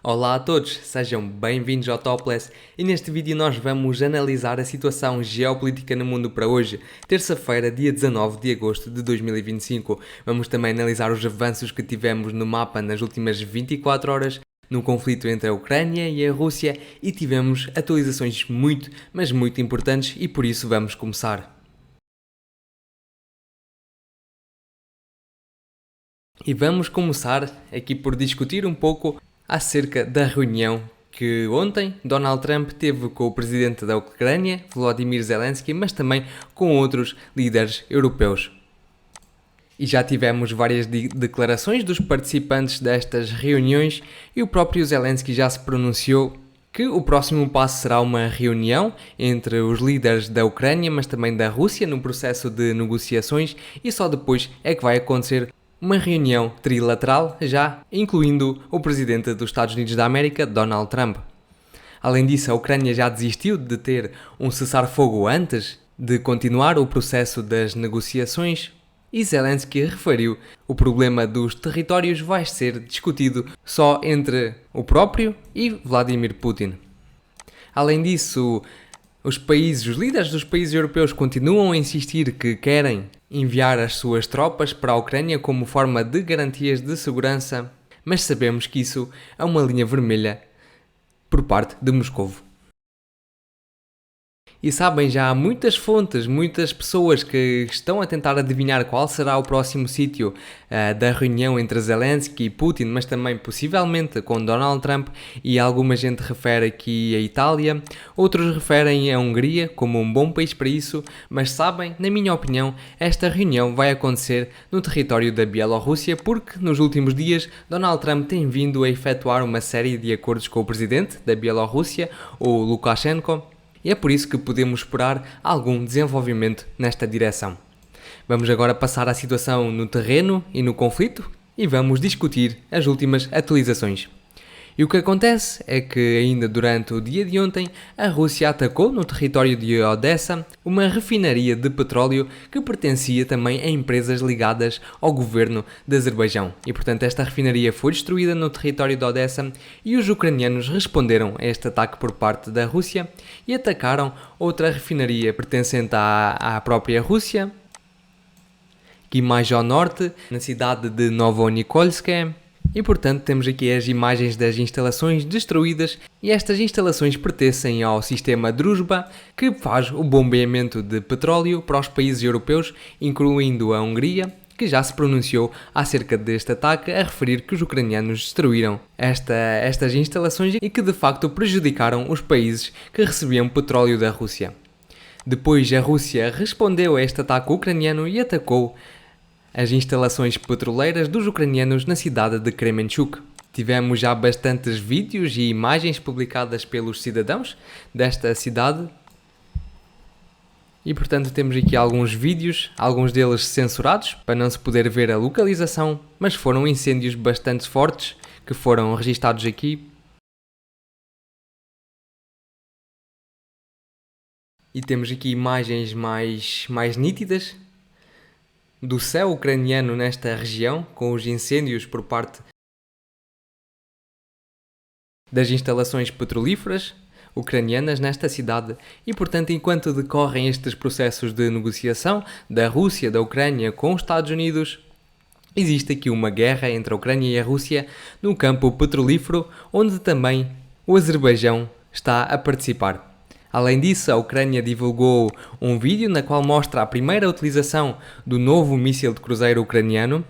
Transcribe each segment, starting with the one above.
Olá a todos, sejam bem-vindos ao Topless e neste vídeo nós vamos analisar a situação geopolítica no mundo para hoje, terça-feira, dia 19 de agosto de 2025. Vamos também analisar os avanços que tivemos no mapa nas últimas 24 horas, no conflito entre a Ucrânia e a Rússia e tivemos atualizações muito, mas muito importantes e por isso vamos começar. E vamos começar aqui por discutir um pouco acerca da reunião que ontem Donald Trump teve com o presidente da Ucrânia, Volodymyr Zelensky, mas também com outros líderes europeus. E já tivemos várias declarações dos participantes destas reuniões e o próprio Zelensky já se pronunciou que o próximo passo será uma reunião entre os líderes da Ucrânia, mas também da Rússia, no processo de negociações, e só depois é que vai acontecer uma reunião trilateral, já incluindo o presidente dos Estados Unidos da América, Donald Trump. Além disso, a Ucrânia já desistiu de ter um cessar-fogo antes de continuar o processo das negociações e Zelensky referiu que o problema dos territórios vai ser discutido só entre o próprio e Vladimir Putin. Além disso, os líderes dos países europeus continuam a insistir que querem enviar as suas tropas para a Ucrânia como forma de garantias de segurança, mas sabemos que isso é uma linha vermelha por parte de Moscovo. E sabem, já há muitas fontes, muitas pessoas que estão a tentar adivinhar qual será o próximo sítio da reunião entre Zelensky e Putin, mas também possivelmente com Donald Trump, e alguma gente refere aqui a Itália, outros referem a Hungria como um bom país para isso, mas sabem, na minha opinião, esta reunião vai acontecer no território da Bielorrússia porque nos últimos dias Donald Trump tem vindo a efetuar uma série de acordos com o presidente da Bielorrússia, o Lukashenko, e é por isso que podemos esperar algum desenvolvimento nesta direção. Vamos agora passar à situação no terreno e no conflito e vamos discutir as últimas atualizações. E o que acontece é que ainda durante o dia de ontem a Rússia atacou no território de Odessa uma refinaria de petróleo que pertencia também a empresas ligadas ao governo de Azerbaijão. E portanto esta refinaria foi destruída no território de Odessa e os ucranianos responderam a este ataque por parte da Rússia e atacaram outra refinaria pertencente à própria Rússia, aqui mais ao norte, na cidade de Novonikolsk. E portanto temos aqui as imagens das instalações destruídas e estas instalações pertencem ao sistema Druzhba, que faz o bombeamento de petróleo para os países europeus, incluindo a Hungria, que já se pronunciou acerca deste ataque a referir que os ucranianos destruíram estas instalações e que de facto prejudicaram os países que recebiam petróleo da Rússia. Depois a Rússia respondeu a este ataque ucraniano e atacou as instalações petroleiras dos ucranianos na cidade de Kremenchuk. Tivemos já bastantes vídeos e imagens publicadas pelos cidadãos desta cidade e portanto temos aqui alguns vídeos, alguns deles censurados para não se poder ver a localização, mas foram incêndios bastante fortes que foram registados aqui. E temos aqui imagens mais nítidas do céu ucraniano nesta região, com os incêndios por parte das instalações petrolíferas ucranianas nesta cidade. E portanto, enquanto decorrem estes processos de negociação da Rússia, da Ucrânia com os Estados Unidos, existe aqui uma guerra entre a Ucrânia e a Rússia no campo petrolífero, onde também o Azerbaijão está a participar. Além disso, a Ucrânia divulgou um vídeo na qual mostra a primeira utilização do novo míssil de cruzeiro ucraniano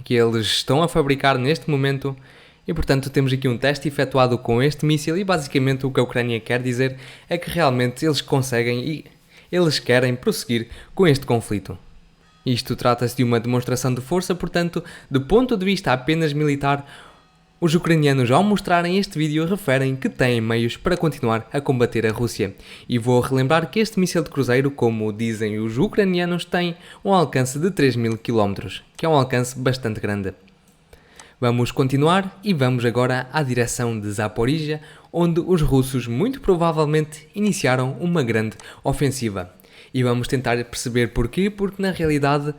que eles estão a fabricar neste momento e, portanto, temos aqui um teste efetuado com este míssil e, basicamente, o que a Ucrânia quer dizer é que realmente eles conseguem e eles querem prosseguir com este conflito. Isto trata-se de uma demonstração de força, portanto, do ponto de vista apenas militar, os ucranianos, ao mostrarem este vídeo, referem que têm meios para continuar a combater a Rússia. E vou relembrar que este míssil de cruzeiro, como dizem os ucranianos, tem um alcance de 3.000 km, que é um alcance bastante grande. Vamos continuar e vamos agora à direção de Zaporizhia, onde os russos muito provavelmente iniciaram uma grande ofensiva. E vamos tentar perceber porquê, porque na realidade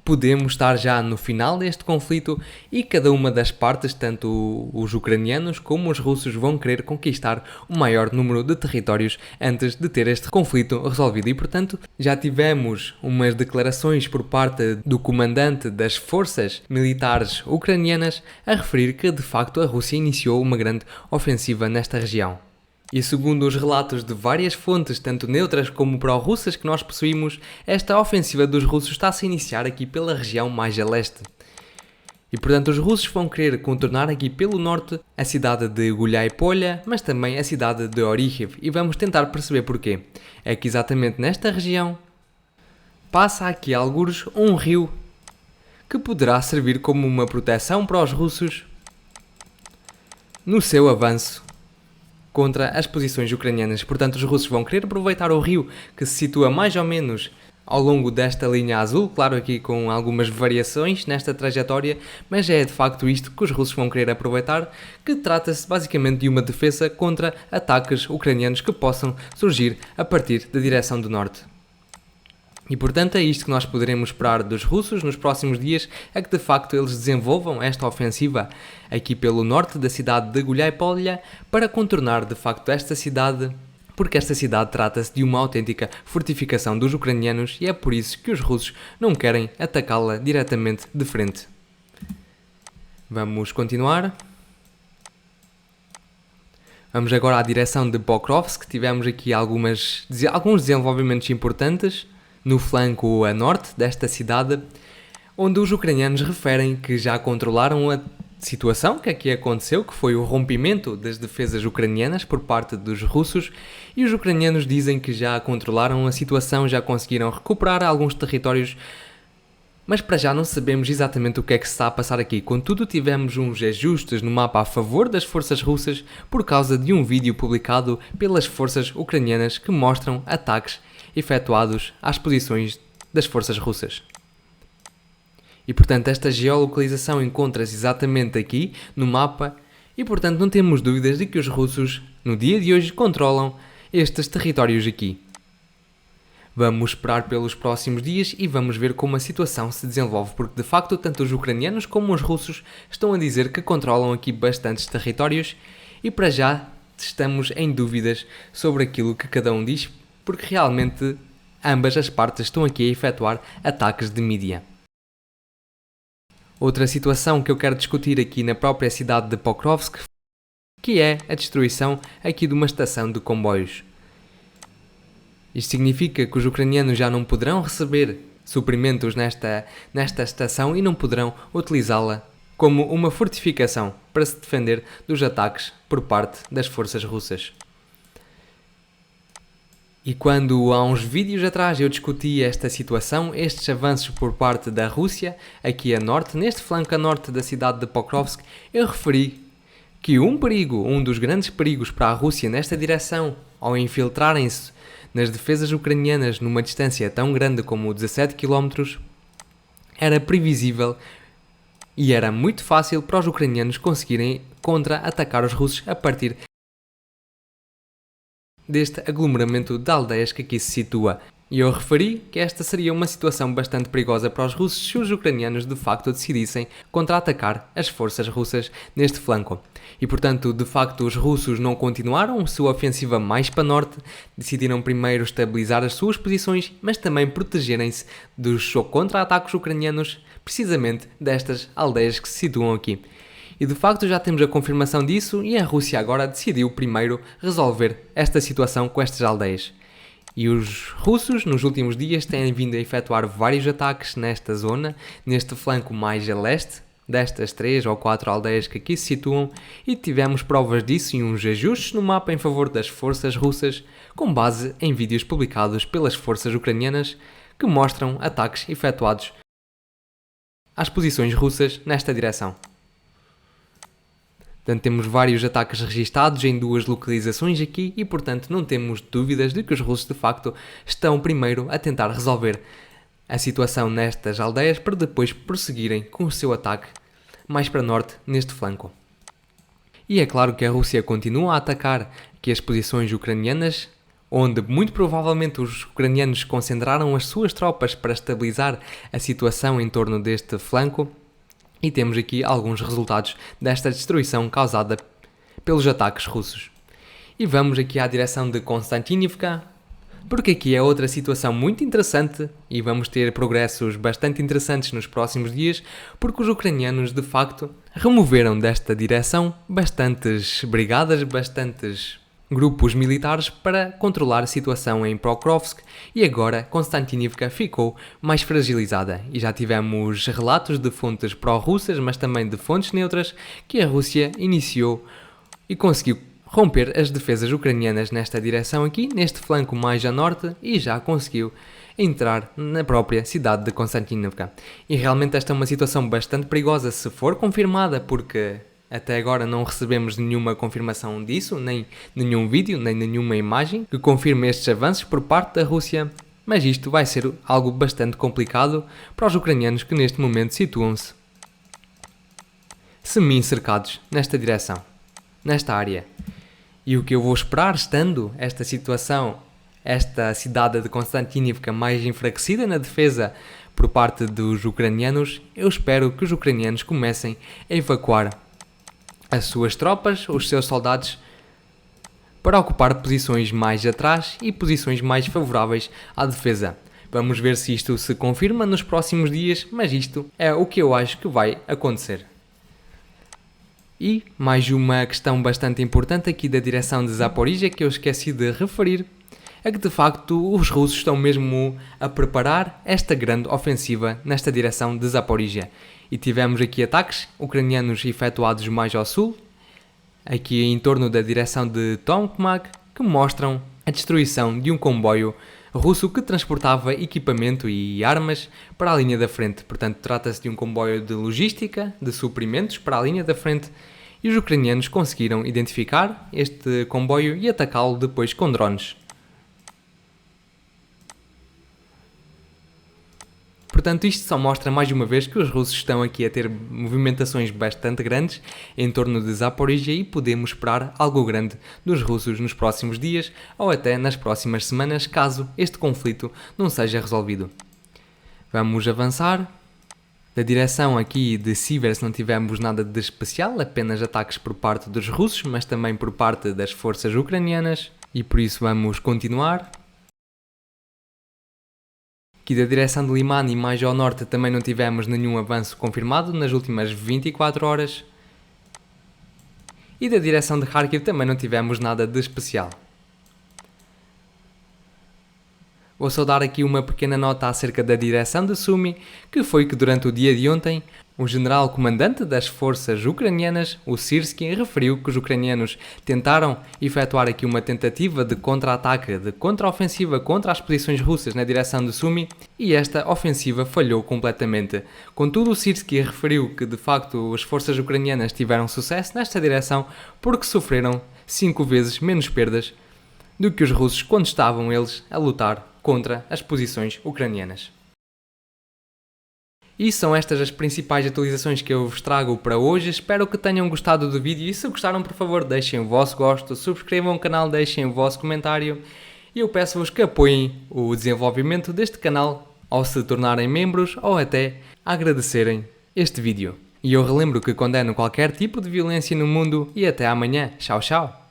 podemos estar já no final deste conflito e cada uma das partes, tanto os ucranianos como os russos, vão querer conquistar o maior número de territórios antes de ter este conflito resolvido. E, portanto, já tivemos umas declarações por parte do comandante das forças militares ucranianas a referir que, de facto, a Rússia iniciou uma grande ofensiva nesta região. E segundo os relatos de várias fontes, tanto neutras como pró-russas que nós possuímos, esta ofensiva dos russos está-se a iniciar aqui pela região mais a leste. E portanto os russos vão querer contornar aqui pelo norte a cidade de Guliai-Polya, mas também a cidade de Orikhiv. E vamos tentar perceber porquê. É que exatamente nesta região passa aqui algures um rio que poderá servir como uma proteção para os russos no seu avanço contra as posições ucranianas. Portanto, os russos vão querer aproveitar o rio que se situa mais ou menos ao longo desta linha azul, claro, aqui com algumas variações nesta trajetória, mas é de facto isto que os russos vão querer aproveitar, que trata-se basicamente de uma defesa contra ataques ucranianos que possam surgir a partir da direção do norte. E portanto é isto que nós poderemos esperar dos russos nos próximos dias, é que de facto eles desenvolvam esta ofensiva aqui pelo norte da cidade de Guliai-Polya para contornar de facto esta cidade, porque esta cidade trata-se de uma autêntica fortificação dos ucranianos e é por isso que os russos não querem atacá-la diretamente de frente. Vamos continuar. Vamos agora à direção de Pokrovsk, tivemos aqui alguns desenvolvimentos importantes no flanco a norte desta cidade, onde os ucranianos referem que já controlaram a situação que aqui aconteceu, que foi o rompimento das defesas ucranianas por parte dos russos, e os ucranianos dizem que já controlaram a situação, já conseguiram recuperar alguns territórios, mas para já não sabemos exatamente o que é que se está a passar aqui. Contudo, tivemos uns ajustes no mapa a favor das forças russas por causa de um vídeo publicado pelas forças ucranianas que mostram ataques efetuados às posições das forças russas. E portanto esta geolocalização encontra-se exatamente aqui no mapa e portanto não temos dúvidas de que os russos no dia de hoje controlam estes territórios aqui. Vamos esperar pelos próximos dias e vamos ver como a situação se desenvolve, porque de facto tanto os ucranianos como os russos estão a dizer que controlam aqui bastantes territórios e para já estamos em dúvidas sobre aquilo que cada um diz, porque realmente ambas as partes estão aqui a efetuar ataques de mídia. Outra situação que eu quero discutir aqui na própria cidade de Pokrovsk, que é a destruição aqui de uma estação de comboios. Isto significa que os ucranianos já não poderão receber suprimentos nesta estação e não poderão utilizá-la como uma fortificação para se defender dos ataques por parte das forças russas. E quando há uns vídeos atrás eu discuti esta situação, estes avanços por parte da Rússia, aqui a norte, neste flanco a norte da cidade de Pokrovsk, eu referi que um dos grandes perigos para a Rússia nesta direção, ao infiltrarem-se nas defesas ucranianas numa distância tão grande como 17 km, era previsível e era muito fácil para os ucranianos conseguirem contra-atacar os russos a partir deste aglomeramento de aldeias que aqui se situa. E eu referi que esta seria uma situação bastante perigosa para os russos se os ucranianos de facto decidissem contra-atacar as forças russas neste flanco. E portanto, de facto, os russos não continuaram sua ofensiva mais para norte, decidiram primeiro estabilizar as suas posições, mas também protegerem-se dos contra-ataques ucranianos, precisamente destas aldeias que se situam aqui. E de facto já temos a confirmação disso e a Rússia agora decidiu primeiro resolver esta situação com estas aldeias. E os russos nos últimos dias têm vindo a efetuar vários ataques nesta zona, neste flanco mais a leste, destas 3 ou 4 aldeias que aqui se situam, e tivemos provas disso e uns ajustes no mapa em favor das forças russas, com base em vídeos publicados pelas forças ucranianas que mostram ataques efetuados às posições russas nesta direção. Portanto, temos vários ataques registados em 2 localizações aqui e, portanto, não temos dúvidas de que os russos, de facto, estão primeiro a tentar resolver a situação nestas aldeias para depois prosseguirem com o seu ataque mais para norte neste flanco. E é claro que a Rússia continua a atacar aqui as posições ucranianas, onde muito provavelmente os ucranianos concentraram as suas tropas para estabilizar a situação em torno deste flanco, e temos aqui alguns resultados desta destruição causada pelos ataques russos. E vamos aqui à direção de Konstantinivka, porque aqui é outra situação muito interessante e vamos ter progressos bastante interessantes nos próximos dias, porque os ucranianos de facto removeram desta direção bastantes brigadas, bastantes grupos militares para controlar a situação em Pokrovsk, e agora Konstantinivka ficou mais fragilizada e já tivemos relatos de fontes pró-russas, mas também de fontes neutras, que a Rússia iniciou e conseguiu romper as defesas ucranianas nesta direção aqui, neste flanco mais a norte, e já conseguiu entrar na própria cidade de Konstantinivka. E realmente esta é uma situação bastante perigosa se for confirmada, porque até agora não recebemos nenhuma confirmação disso, nem nenhum vídeo, nem nenhuma imagem que confirme estes avanços por parte da Rússia, mas isto vai ser algo bastante complicado para os ucranianos que neste momento situam-se semi-cercados nesta direção, nesta área. E o que eu vou esperar, estando esta situação, esta cidade de Konstantinivka mais enfraquecida na defesa por parte dos ucranianos, eu espero que os ucranianos comecem a evacuar as suas tropas, os seus soldados, para ocupar posições mais atrás e posições mais favoráveis à defesa. Vamos ver se isto se confirma nos próximos dias, mas isto é o que eu acho que vai acontecer. E mais uma questão bastante importante aqui da direção de Zaporizhia que eu esqueci de referir, é que de facto os russos estão mesmo a preparar esta grande ofensiva nesta direção de Zaporizhia. E tivemos aqui ataques ucranianos efetuados mais ao sul, aqui em torno da direção de Tomkmak, que mostram a destruição de um comboio russo que transportava equipamento e armas para a linha da frente. Portanto, trata-se de um comboio de logística, de suprimentos para a linha da frente, e os ucranianos conseguiram identificar este comboio e atacá-lo depois com drones. Portanto, isto só mostra mais uma vez que os russos estão aqui a ter movimentações bastante grandes em torno de Zaporizhia e podemos esperar algo grande dos russos nos próximos dias ou até nas próximas semanas, caso este conflito não seja resolvido. Vamos avançar. Da direção aqui de Sivers não tivemos nada de especial, apenas ataques por parte dos russos, mas também por parte das forças ucranianas, e por isso vamos continuar. Aqui da direção de Liman e mais ao norte também não tivemos nenhum avanço confirmado nas últimas 24 horas. E da direção de Kharkiv também não tivemos nada de especial. Vou só dar aqui uma pequena nota acerca da direção de Sumy, que foi que durante o dia de ontem, o general comandante das forças ucranianas, o Syrskyi, referiu que os ucranianos tentaram efetuar aqui uma tentativa de contra-ataque, de contra-ofensiva contra as posições russas na direção de Sumy, e esta ofensiva falhou completamente. Contudo, o Syrskyi referiu que de facto as forças ucranianas tiveram sucesso nesta direção porque sofreram 5 vezes menos perdas do que os russos quando estavam eles a lutar contra as posições ucranianas. E são estas as principais atualizações que eu vos trago para hoje. Espero que tenham gostado do vídeo e se gostaram, por favor, deixem o vosso gosto, subscrevam o canal, deixem o vosso comentário e eu peço-vos que apoiem o desenvolvimento deste canal ao se tornarem membros ou até agradecerem este vídeo. E eu relembro que condeno qualquer tipo de violência no mundo e até amanhã. Tchau, tchau!